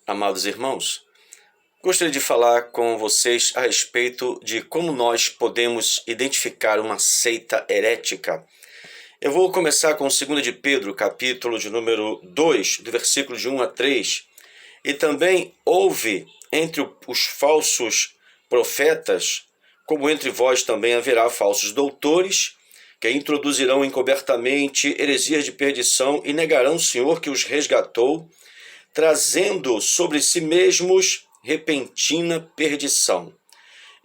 Amados irmãos, gostaria de falar com vocês a respeito de como nós podemos identificar uma seita herética. Eu vou começar com 2 de Pedro, capítulo de número 2, do versículo de 1 a 3. E também houve entre os falsos profetas, como entre vós também haverá falsos doutores, que introduzirão encobertamente heresias de perdição e negarão o Senhor que os resgatou, trazendo sobre si mesmos repentina perdição.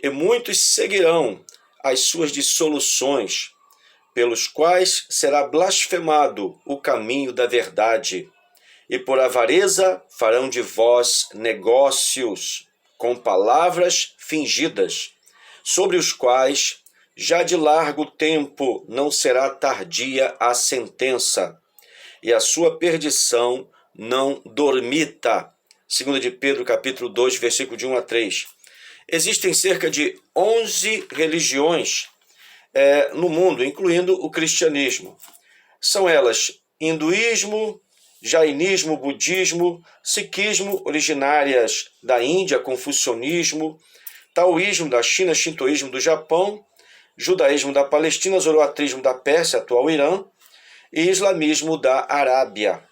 E muitos seguirão as suas dissoluções, pelos quais será blasfemado o caminho da verdade. E por avareza farão de vós negócios com palavras fingidas, sobre os quais já de largo tempo não será tardia a sentença, e a sua perdição não dormita. 2 de Pedro, capítulo 2, versículo de 1 a 3. Existem cerca de 11 religiões no mundo, incluindo o cristianismo. São elas hinduísmo, jainismo, budismo, sikhismo, originárias da Índia, confucionismo, taoísmo da China, shintoísmo do Japão, judaísmo da Palestina, zoroastrismo da Pérsia, atual Irã, e islamismo da Arábia.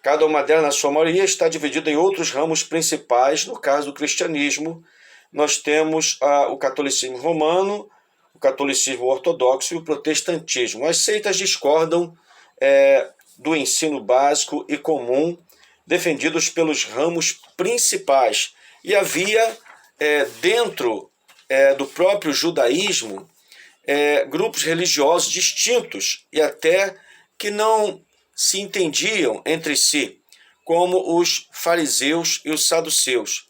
Cada uma delas, na sua maioria, está dividida em outros ramos principais. No caso do cristianismo, nós temos o catolicismo romano, o catolicismo ortodoxo e o protestantismo. As seitas discordam do ensino básico e comum defendidos pelos ramos principais. E havia, dentro do próprio judaísmo, grupos religiosos distintos e até que não se entendiam entre si, como os fariseus e os saduceus.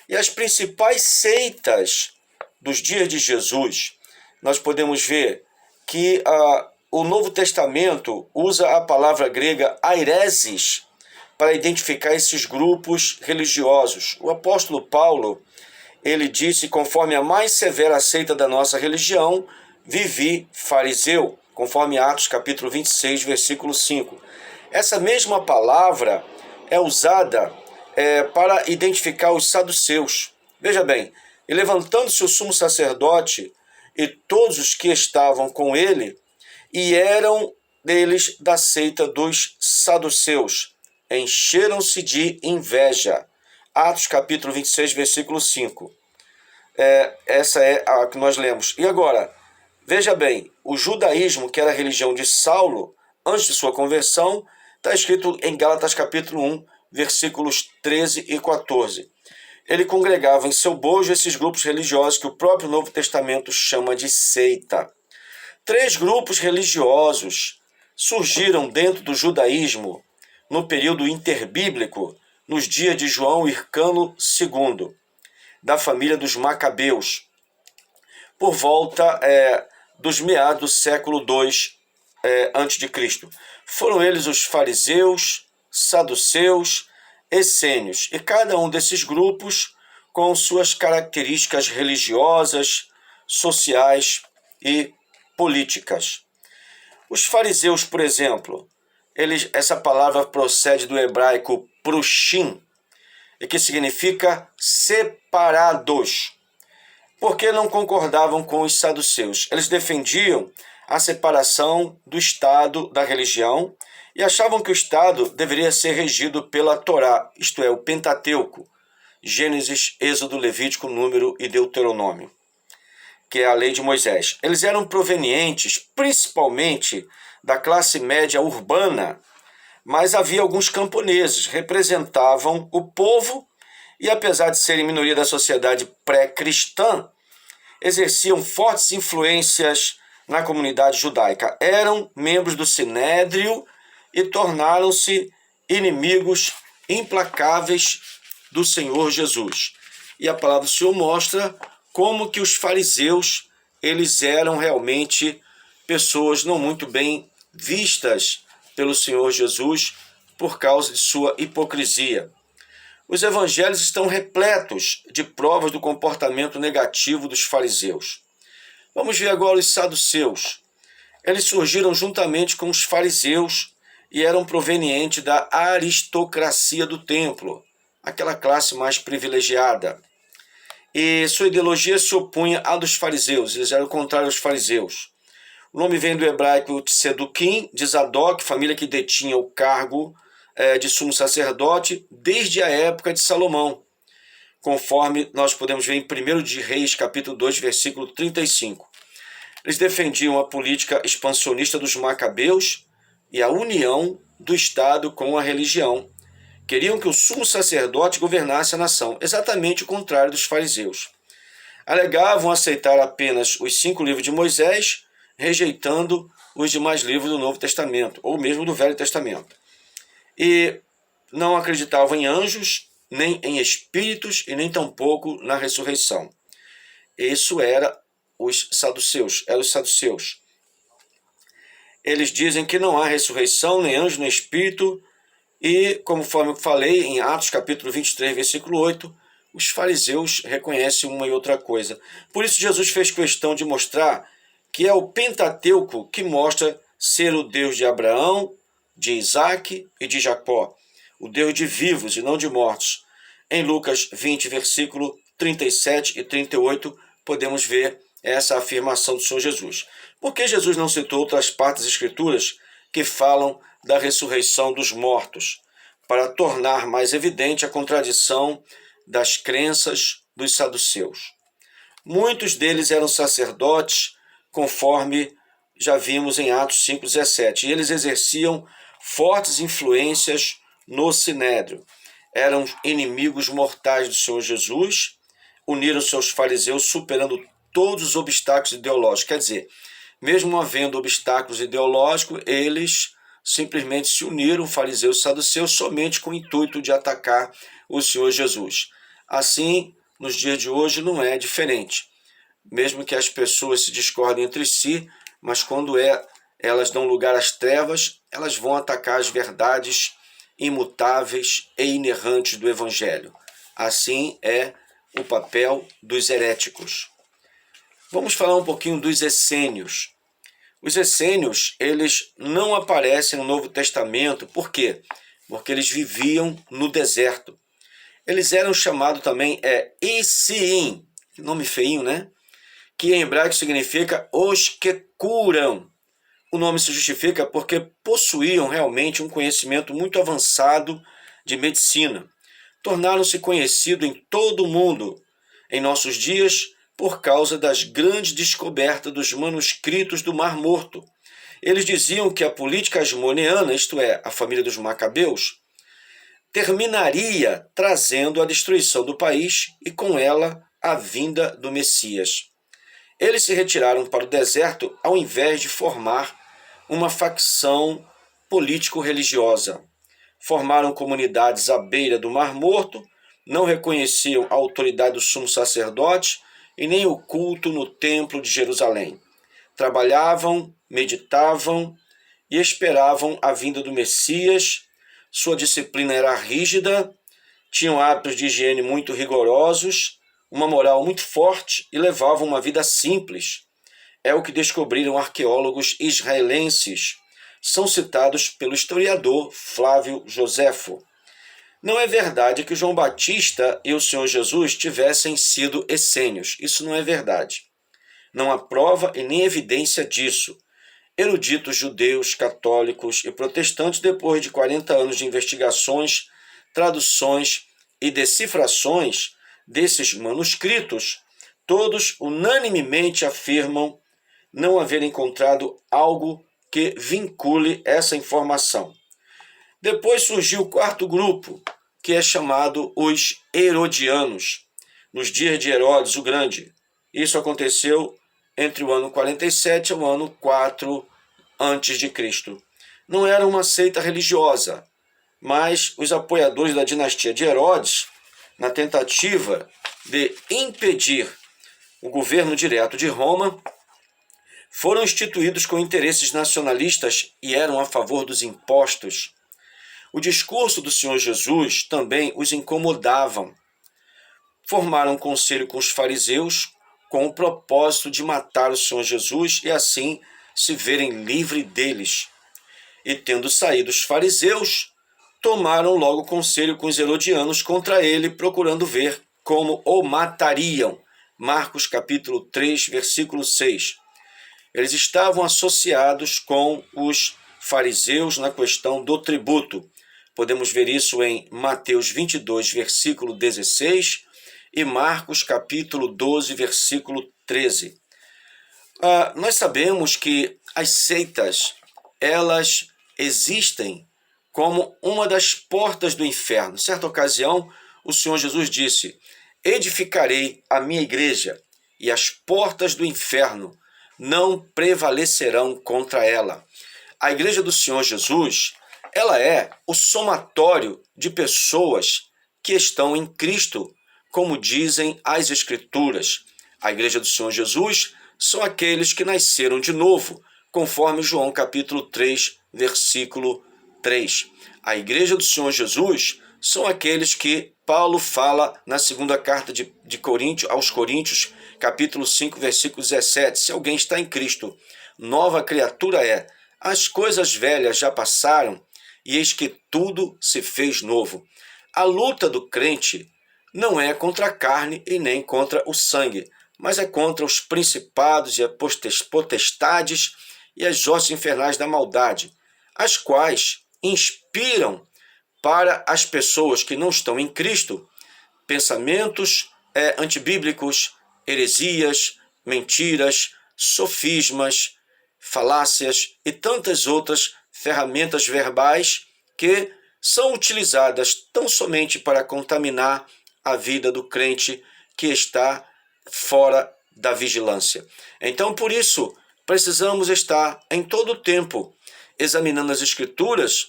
E as principais seitas dos dias de Jesus, nós podemos ver que o Novo Testamento usa a palavra grega aireses para identificar esses grupos religiosos. O apóstolo Paulo, ele disse, conforme a mais severa seita da nossa religião, vivi fariseu, conforme Atos capítulo 26, versículo 5. Essa mesma palavra é usada para identificar os saduceus. Veja bem, e levantando-se o sumo sacerdote e todos os que estavam com ele, e eram deles da seita dos saduceus, encheram-se de inveja. Atos capítulo 26, versículo 5. Essa é a que nós lemos. E agora, veja bem, o judaísmo, que era a religião de Saulo, antes de sua conversão, está escrito em Gálatas capítulo 1, versículos 13 e 14. Ele congregava em seu bojo esses grupos religiosos que o próprio Novo Testamento chama de seita. 3 grupos religiosos surgiram dentro do judaísmo no período interbíblico, nos dias de João Hircano II, da família dos Macabeus, por volta dos meados do século II a.C. Foram eles os fariseus, saduceus, essênios, e cada um desses grupos com suas características religiosas, sociais e políticas. Os fariseus, por exemplo, essa palavra procede do hebraico prushim, que significa separados, porque não concordavam com os saduceus. Eles defendiam a separação do Estado da religião e achavam que o Estado deveria ser regido pela Torá, isto é, o Pentateuco, Gênesis, Êxodo, Levítico, Número e Deuteronômio, que é a lei de Moisés. Eles eram provenientes principalmente da classe média urbana, mas havia alguns camponeses, representavam o povo e, apesar de serem minoria da sociedade pré-cristã, exerciam fortes influências na comunidade judaica. Eram membros do Sinédrio e tornaram-se inimigos implacáveis do Senhor Jesus. E a palavra do Senhor mostra como que os fariseus, eles eram realmente pessoas não muito bem vistas pelo Senhor Jesus por causa de sua hipocrisia. Os evangelhos estão repletos de provas do comportamento negativo dos fariseus. Vamos ver agora os saduceus. Eles surgiram juntamente com os fariseus e eram provenientes da aristocracia do templo. aquela classe mais privilegiada. E sua ideologia se opunha à dos fariseus, eles eram contrários aos fariseus. O nome vem do hebraico Tseduquim, de Zadok, família que detinha o cargo de sumo sacerdote desde a época de Salomão, conforme nós podemos ver em 1 de Reis, capítulo 2, versículo 35. Eles defendiam a política expansionista dos macabeus e a união do Estado com a religião. Queriam que o sumo sacerdote governasse a nação, exatamente o contrário dos fariseus. Alegavam aceitar apenas os 5 livros de Moisés, rejeitando os demais livros do Novo Testamento, ou mesmo do Velho Testamento. E não acreditavam em anjos, nem em espíritos, e nem tampouco na ressurreição. Isso era os saduceus, Eles dizem que não há ressurreição, nem anjo, nem espírito, e, conforme eu falei em Atos capítulo 23, versículo 8, os fariseus reconhecem uma e outra coisa. Por isso Jesus fez questão de mostrar que é o Pentateuco que mostra ser o Deus de Abraão, de Isaac e de Jacó, o Deus de vivos e não de mortos. Em Lucas 20, versículo 37 e 38, podemos ver essa afirmação do Senhor Jesus. Por que Jesus não citou outras partes das Escrituras que falam da ressurreição dos mortos? Para tornar mais evidente a contradição das crenças dos saduceus. Muitos deles eram sacerdotes, conforme já vimos em Atos 5,17, e eles exerciam fortes influências no Sinédrio. Eram inimigos mortais do Senhor Jesus, uniram-se aos fariseus, superando todos os obstáculos ideológicos. Quer dizer, mesmo havendo obstáculos ideológicos, eles simplesmente se uniram, fariseus e saduceus, somente com o intuito de atacar o Senhor Jesus. Assim, nos dias de hoje não é diferente. Mesmo que as pessoas se discordem entre si, mas quando elas dão lugar às trevas, elas vão atacar as verdades imutáveis e inerrantes do Evangelho. Assim é o papel dos heréticos. Vamos falar um pouquinho dos essênios. Os essênios, eles não aparecem no Novo Testamento. Por quê? Porque eles viviam no deserto. Eles eram chamados também Isiim, nome feinho, né? Que em hebraico significa os que curam. O nome se justifica porque possuíam realmente um conhecimento muito avançado de medicina. Tornaram-se conhecidos em todo o mundo em nossos dias por causa das grandes descobertas dos manuscritos do Mar Morto. Eles diziam que a política asmoneana, isto é, a família dos macabeus, terminaria trazendo a destruição do país e com ela a vinda do Messias. Eles se retiraram para o deserto ao invés de formar uma facção político-religiosa. Formaram comunidades à beira do Mar Morto, não reconheciam a autoridade do sumo sacerdote e nem o culto no templo de Jerusalém. Trabalhavam, meditavam e esperavam a vinda do Messias. Sua disciplina era rígida, tinham hábitos de higiene muito rigorosos, uma moral muito forte e levavam uma vida simples. É o que descobriram arqueólogos israelenses. São citados pelo historiador Flávio Joséfo. Não é verdade que João Batista e o Senhor Jesus tivessem sido essênios. Isso não é verdade. Não há prova e nem evidência disso. Eruditos judeus, católicos e protestantes, depois de 40 anos de investigações, traduções e decifrações desses manuscritos, todos unanimemente afirmam não haver encontrado algo que vincule essa informação. Depois surgiu o quarto grupo, que é chamado os Herodianos, nos dias de Herodes o Grande. Isso aconteceu entre o ano 47 e o ano 4 a.C. Não era uma seita religiosa, mas os apoiadores da dinastia de Herodes, na tentativa de impedir o governo direto de Roma, foram instituídos com interesses nacionalistas e eram a favor dos impostos. O discurso do Senhor Jesus também os incomodava. Formaram um conselho com os fariseus com o propósito de matar o Senhor Jesus e assim se verem livres deles. E tendo saído os fariseus, tomaram logo conselho com os herodianos contra ele, procurando ver como o matariam. Marcos capítulo 3, versículo 6. Eles estavam associados com os fariseus na questão do tributo. Podemos ver isso em Mateus 22, versículo 16 e Marcos capítulo 12, versículo 13. Nós sabemos que as seitas, elas existem como uma das portas do inferno. Em certa ocasião, o Senhor Jesus disse: edificarei a minha igreja, e as portas do inferno não prevalecerão contra ela. A igreja do Senhor Jesus, ela é o somatório de pessoas que estão em Cristo, como dizem as Escrituras. A igreja do Senhor Jesus são aqueles que nasceram de novo, conforme João capítulo 3, versículo 3. A igreja do Senhor Jesus são aqueles que Paulo fala na segunda carta de Coríntios, aos Coríntios, capítulo 5, versículo 17. Se alguém está em Cristo, nova criatura é. As coisas velhas já passaram, e eis que tudo se fez novo. A luta do crente não é contra a carne e nem contra o sangue, mas é contra os principados e as potestades e as hostes infernais da maldade, as quais inspiram para as pessoas que não estão em Cristo pensamentos antibíblicos, heresias, mentiras, sofismas, falácias e tantas outras ferramentas verbais que são utilizadas tão somente para contaminar a vida do crente que está fora da vigilância. Então, por isso, precisamos estar em todo o tempo examinando as Escrituras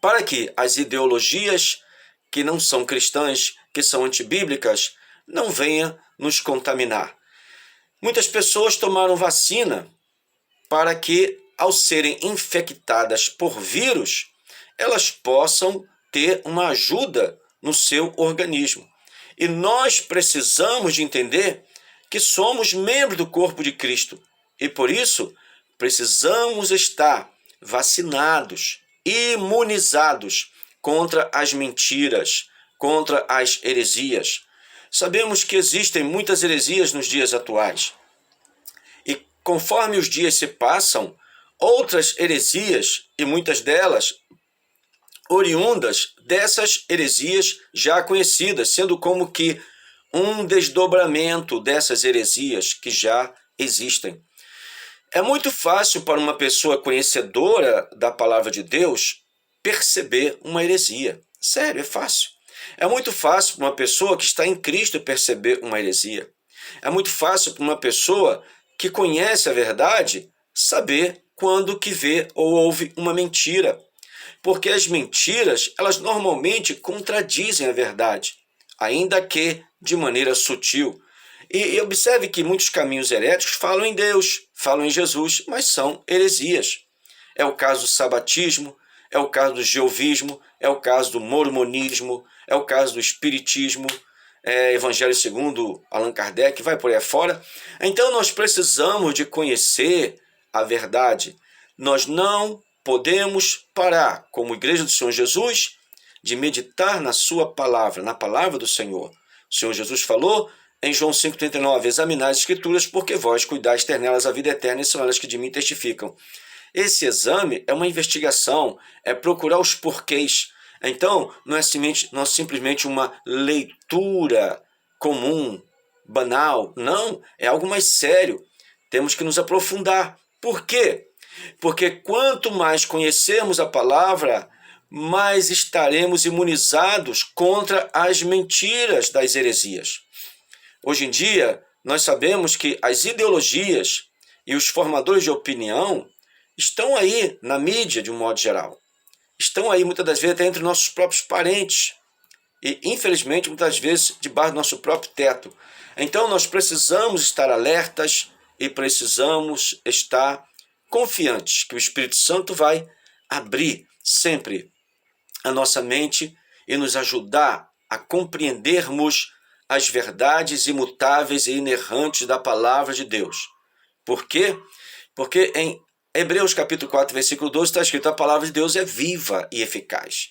para que as ideologias que não são cristãs, que são antibíblicas, não venham nos contaminar. Muitas pessoas tomaram vacina para que, ao serem infectadas por vírus, elas possam ter uma ajuda no seu organismo. E nós precisamos de entender que somos membros do corpo de Cristo. E por isso, precisamos estar vacinados, imunizados contra as mentiras, contra as heresias. Sabemos que existem muitas heresias nos dias atuais. E conforme os dias se passam, outras heresias, e muitas delas oriundas dessas heresias já conhecidas, sendo como que um desdobramento dessas heresias que já existem. É muito fácil para uma pessoa conhecedora da palavra de Deus perceber uma heresia. Sério, é fácil. É muito fácil para uma pessoa que está em Cristo perceber uma heresia. É muito fácil para uma pessoa que conhece a verdade saber quando que vê ou ouve uma mentira. Porque as mentiras, elas normalmente contradizem a verdade, ainda que de maneira sutil. E observe que muitos caminhos heréticos falam em Deus, falam em Jesus, mas são heresias. É o caso do sabatismo, é o caso do jeovismo, é o caso do mormonismo, é o caso do espiritismo, Evangelho segundo Allan Kardec, vai por aí afora. Então nós precisamos de conhecer a verdade. Nós não podemos parar, como Igreja do Senhor Jesus, de meditar na sua palavra, na palavra do Senhor. O Senhor Jesus falou em João 5,39, examinai as Escrituras, porque vós cuidais ter nelas a vida eterna, e são elas que de mim testificam. Esse exame é uma investigação, é procurar os porquês. Então, não é simplesmente uma leitura comum, banal. Não, é algo mais sério. Temos que nos aprofundar. Por quê? Porque quanto mais conhecermos a palavra, mais estaremos imunizados contra as mentiras das heresias. Hoje em dia, nós sabemos que as ideologias e os formadores de opinião estão aí na mídia, de um modo geral. Estão aí, muitas das vezes, até entre nossos próprios parentes. E, infelizmente, muitas vezes, debaixo do nosso próprio teto. Então, nós precisamos estar alertas e precisamos estar confiantes que o Espírito Santo vai abrir sempre a nossa mente e nos ajudar a compreendermos as verdades imutáveis e inerrantes da palavra de Deus. Por quê? Porque em Hebreus capítulo 4, versículo 12 está escrito: a palavra de Deus é viva e eficaz.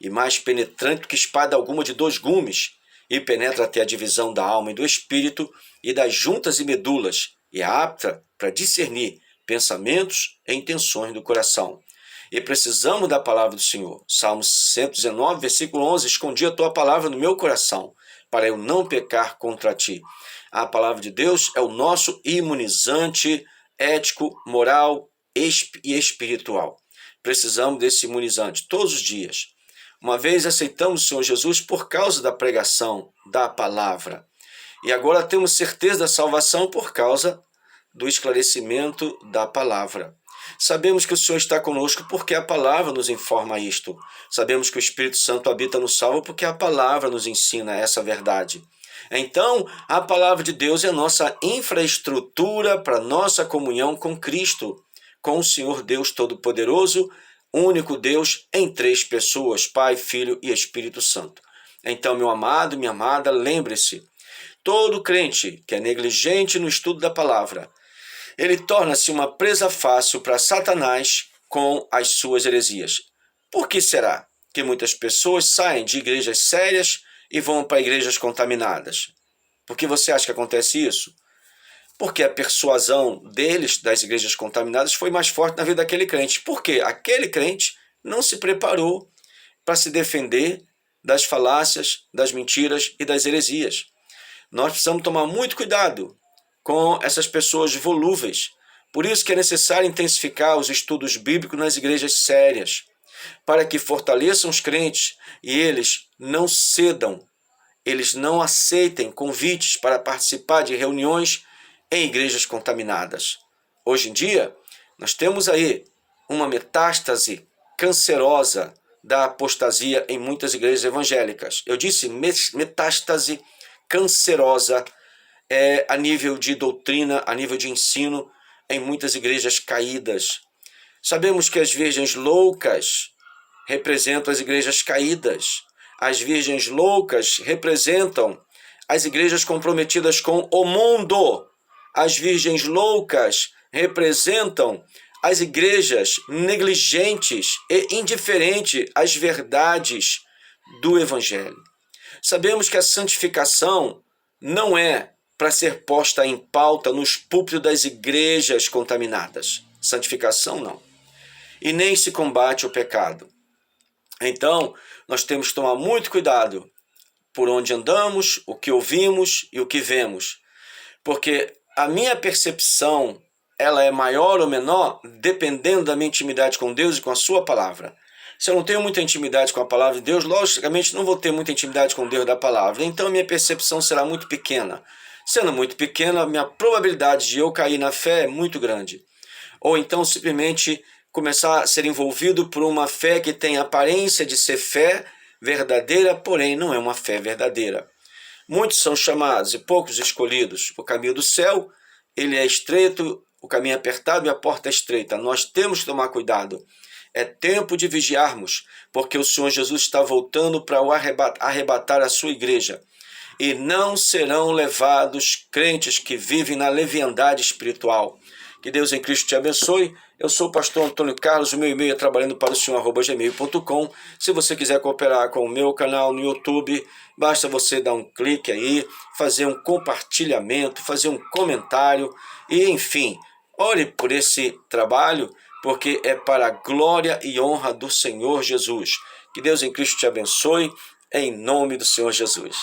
e mais penetrante do que espada alguma de 2 gumes, e penetra até a divisão da alma e do espírito e das juntas e medulas, e é apta para discernir pensamentos e intenções do coração. E precisamos da palavra do Senhor. Salmos 119, versículo 11, escondi a tua palavra no meu coração, para eu não pecar contra ti. A palavra de Deus é o nosso imunizante ético, moral e espiritual. Precisamos desse imunizante todos os dias. Uma vez aceitamos o Senhor Jesus por causa da pregação da palavra. E agora temos certeza da salvação por causa do esclarecimento da palavra. Sabemos que o Senhor está conosco porque a palavra nos informa isto. Sabemos que o Espírito Santo habita no salvo porque a palavra nos ensina essa verdade. Então, a palavra de Deus é a nossa infraestrutura para nossa comunhão com Cristo, com o Senhor Deus Todo-Poderoso, único Deus em 3 pessoas, Pai, Filho e Espírito Santo. Então, meu amado, minha amada, lembre-se, todo crente que é negligente no estudo da palavra, ele torna-se uma presa fácil para Satanás com as suas heresias. Por que será que muitas pessoas saem de igrejas sérias e vão para igrejas contaminadas? Por que você acha que acontece isso? Porque a persuasão deles, das igrejas contaminadas, foi mais forte na vida daquele crente. Porque aquele crente não se preparou para se defender das falácias, das mentiras e das heresias. Nós precisamos tomar muito cuidado com essas pessoas volúveis. Por isso que é necessário intensificar os estudos bíblicos nas igrejas sérias, para que fortaleçam os crentes e eles não cedam, eles não aceitem convites para participar de reuniões em igrejas contaminadas. Hoje em dia, nós temos aí uma metástase cancerosa da apostasia em muitas igrejas evangélicas. Eu disse metástase cancerosa a nível de doutrina, a nível de ensino, em muitas igrejas caídas. Sabemos que as virgens loucas representam as igrejas caídas. As virgens loucas representam as igrejas comprometidas com o mundo. As virgens loucas representam as igrejas negligentes e indiferentes às verdades do Evangelho. Sabemos que a santificação não é para ser posta em pauta nos púlpitos das igrejas contaminadas. Santificação não. E nem se combate o pecado. Então, nós temos que tomar muito cuidado por onde andamos, o que ouvimos e o que vemos. Porque a minha percepção, ela é maior ou menor dependendo da minha intimidade com Deus e com a sua palavra. Se eu não tenho muita intimidade com a palavra de Deus, logicamente não vou ter muita intimidade com Deus da palavra. Então, a minha percepção será muito pequena. Sendo muito pequena, a minha probabilidade de eu cair na fé é muito grande. Ou então, simplesmente começar a ser envolvido por uma fé que tem aparência de ser fé verdadeira, porém não é uma fé verdadeira. Muitos são chamados e poucos escolhidos. O caminho do céu, ele é estreito, o caminho é apertado e a porta é estreita. Nós temos que tomar cuidado. É tempo de vigiarmos, porque o Senhor Jesus está voltando para arrebatar a sua igreja. E não serão levados crentes que vivem na leviandade espiritual. Que Deus em Cristo te abençoe. Eu sou o pastor Antônio Carlos, o meu e-mail é trabalhando para o senhor@gmail.com. Se você quiser cooperar com o meu canal no YouTube, basta você dar um clique aí, fazer um compartilhamento, fazer um comentário e, enfim, ore por esse trabalho, porque é para a glória e honra do Senhor Jesus. Que Deus em Cristo te abençoe, em nome do Senhor Jesus.